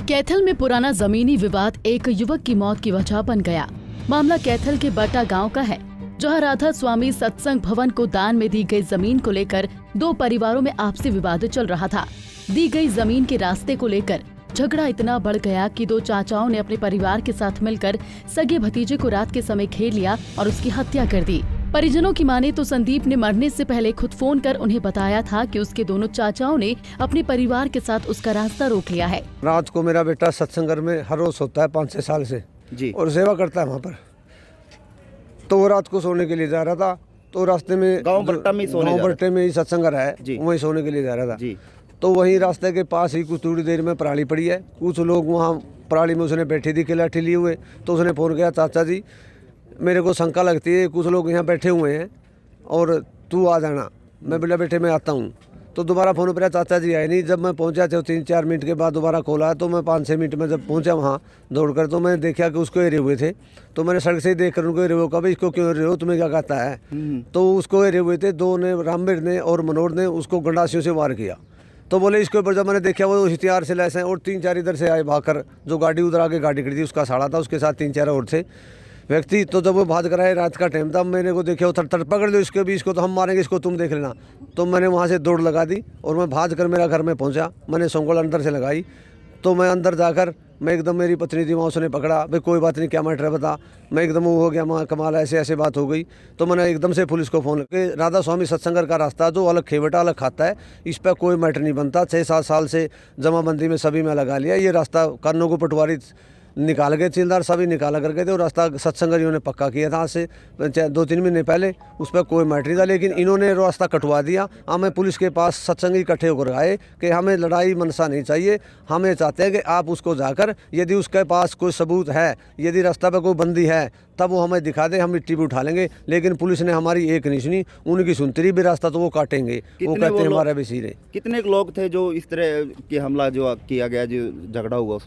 कैथल में पुराना जमीनी विवाद एक युवक की मौत की वजह बन गया। मामला कैथल के बट्टा गांव का है, जहां राधा स्वामी सत्संग भवन को दान में दी गई जमीन को लेकर दो परिवारों में आपसी विवाद चल रहा था। दी गई जमीन के रास्ते को लेकर झगड़ा इतना बढ़ गया कि दो चाचाओं ने अपने परिवार के साथ मिलकर सगे भतीजे को रात के समय घेर लिया और उसकी हत्या कर दी। परिजनों की माने तो संदीप ने मरने से पहले खुद फोन कर उन्हें बताया था कि उसके दोनों चाचाओं ने अपने परिवार के साथ उसका रास्ता रोक लिया है। रात को मेरा बेटा सत्संग में हर रोज होता है 5-6 साल से जी, और सेवा करता है वहाँ पर। तो वो रात को सोने के लिए जा रहा था, तो रास्ते में गांव बट्टा में ही सत्संग है, वहीं सोने के लिए जा रहा था जी। तो वहीं रास्ते के पास ही कुछ थोड़ी देर में पराली पड़ी है। कुछ लोग वहाँ पराली में उसने बैठी थी लाठी लिए हुए, तो उसने फोन किया, चाचा जी मेरे को शंका लगती है, कुछ लोग यहाँ बैठे हुए हैं और तू आ जाना। मैं बोला बेटे मैं आता हूँ। तो दोबारा फ़ोन पर चाचा जी आए नहीं। जब मैं पहुँचा तो 3-4 मिनट के बाद दोबारा कॉल आया। तो मैं 5-6 मिनट में जब पहुँचा वहाँ दौड़कर, तो मैंने देखा कि उसको एरे हुए थे। तो मैंने सड़क से ही देख कर उनको एरे हुआ, कभी इसको क्यों एरे हो, तुम्हें क्या कहता है। तो उसको एरे हुए थे, दो ने, रामवीर ने और मनोहर ने उसको गंडासियों से वार किया। तो बोले इसके ऊपर, जब मैंने देखा वो हथियार से लैस हैं और 3-4 इधर से आए भागकर। जो गाड़ी उधर आके गाड़ी खड़ी थी उसका साड़ा था, उसके साथ 3-4 और थे व्यक्ति। तो जब वो भाग कर आए, रात का टाइम था, मैंने को देखा थर पकड़ लो इसके भी, इसको तो हम मारेंगे, इसको तुम देख लेना। तो मैंने वहाँ से दौड़ लगा दी और मैं भाग कर मेरा घर में पहुँचा। मैंने संगोल अंदर से लगाई, तो मैं अंदर जाकर मैं एकदम, मेरी पत्नी थी वहाँ, उसने पकड़ा, भाई कोई बात नहीं क्या मैटर बता। मैं एकदम वो हो गया, माँ कमाल ऐसे ऐसे बात हो गई। तो मैंने एकदम से पुलिस को फ़ोन करके, राधा स्वामी सत्संगर का रास्ता जो अलग खेवटा अलग खाता है, इस पर कोई मैटर नहीं बनता। 6-7 साल से जमाबंदी में सभी में लगा लिया। ये रास्ता कानों को पटवारी निकाल गए, तहसीलदार सभी निकाला करके थे, और रास्ता सत्संगरियों ने पक्का किया था। आज से 2-3 महीने पहले उस पर कोई मैटर नहीं था, लेकिन इन्होंने रास्ता कटवा दिया। हमें पुलिस के पास सत्संगी इकट्ठे होकर आए कि हमें लड़ाई मनसा नहीं चाहिए, हमें चाहते हैं कि आप उसको जाकर, यदि उसके पास कोई सबूत है, यदि रास्ता पर कोई बंदी है, तब वो हमें दिखा दे, हम मिट्टी भी उठा लेंगे। लेकिन पुलिस ने हमारी एक नहीं सुनी, उनकी सुनती रही भी, रास्ता तो वो काटेंगे। वो कहते हैं हमारा भी सिरे। कितने लोग थे जो इस तरह की हमला जो किया गया, जो झगड़ा हुआ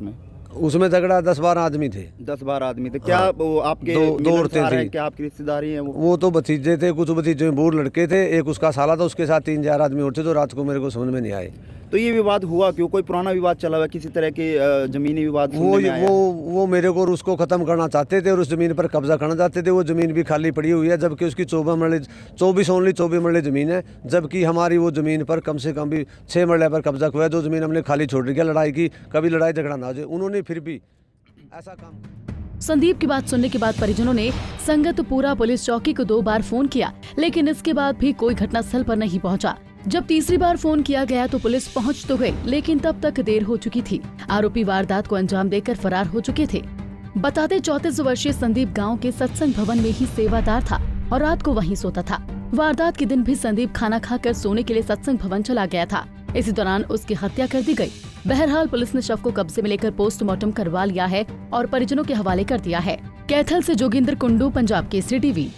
उसमें झगड़ा 10-12 आदमी थे। 10-12 आदमी थे। क्या वो आपके दो औरतें थी? क्या आपकी रिश्तेदारी है? वो तो भतीजे थे, कुछ भतीजे बूढ़ लड़के थे, एक उसका साला था, उसके साथ 3-4 आदमी और थे। तो रात को मेरे को समझ में नहीं आए। तो ये विवाद हुआ क्यों? कोई पुराना विवाद चला हुआ, किसी तरह के जमीनी विवाद? वो मेरे को और उसको खत्म करना चाहते थे और उस जमीन पर कब्जा करना चाहते थे। वो जमीन भी खाली पड़ी हुई है, जबकि उसकी 24 मरले जमीन है, जबकि हमारी वो जमीन पर कम से कम भी 6 मरले पर कब्जा हुआ है। जो जमीन हमने खाली छोड़ रही है, लड़ाई की कभी लड़ाई झगड़ा ना हो जाए, उन्होंने फिर भी ऐसा काम। संदीप की बात सुनने के बाद परिजनों ने संगतपुरा पुलिस चौकी को 2 बार फोन किया, लेकिन इसके बाद भी कोई घटनास्थल पर नहीं पहुंचा। जब तीसरी बार फोन किया गया तो पुलिस पहुंच तो गई, लेकिन तब तक देर हो चुकी थी। आरोपी वारदात को अंजाम देकर फरार हो चुके थे। बताते 34 वर्षीय संदीप गांव के सत्संग भवन में ही सेवादार था और रात को वहीं सोता था। वारदात के दिन भी संदीप खाना खाकर सोने के लिए सत्संग भवन चला गया था। इसी दौरान उसकी हत्या कर दी गई। बहरहाल पुलिस ने शव को कब्जे में लेकर पोस्टमार्टम करवा लिया है और परिजनों के हवाले कर दिया है। कैथल से जोगिंदर कुंडू, पंजाब केसरी टीवी।